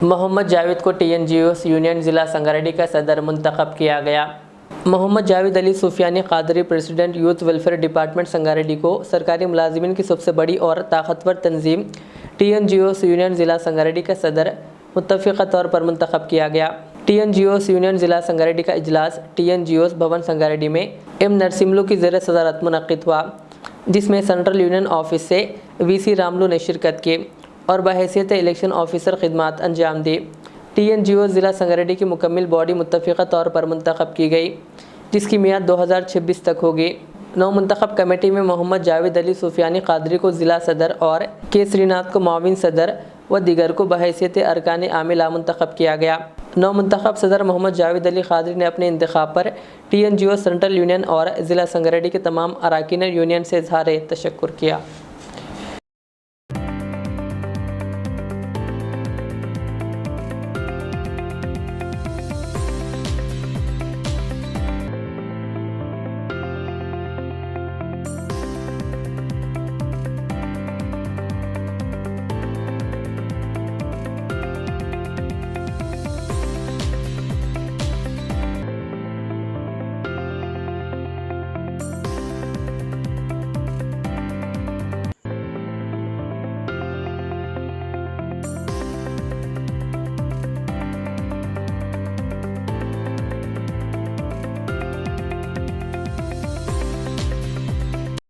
मोहम्मद जावेद को TNGOs union ज़िला संगारेड्डी का सदर मुंतखब किया गया। Mohammed Javed Ali Sufiyani Qadri president youth welfare department Sangareddy को सरकारी मुलाजिमीन की सबसे बड़ी और ताकतवर तंजीम TNGOs यूनियन ज़िला संगारेड्डी का सदर मुत्तफ़िक़ा तौर पर मुंतखब किया गया। TNGOs यूनियन ज़िला संगारेड्डी का इजलास TNGOs भवन संगारेड्डी में M नरसिम्लू की ज़ेर सदारत मुनक़्क़िद हुआ, जिसमें सेंट्रल यूनियन ऑफिस से VC रामलू ने शिरकत की और बहैसियत इलेक्शन ऑफिसर खिदमात अंजाम दी। TNGOs ज़िला संगारेड्डी की मुकम्मल बॉडी मुत्तफ़िक़ा तौर पर मुंतखब की गई, जिसकी मियाद 2026 तक होगी। नौ मुंतखब कमेटी में मोहम्मद जावेद अली सूफियानी कादरी को ज़िला सदर और के श्रीनाथ को माविन सदर व दीगर को बहैसियत अरकान आमिला मुंतखब किया गया। नौ मुंतखब सदर मोहम्मद जावेद अली कादरी ने अपने इंतखाब पर TNGOs सेंट्रल यूनियन और ज़िला संगारेड्डी के तमाम अरकान यूनियन से इज़हार तशक्कुर किया।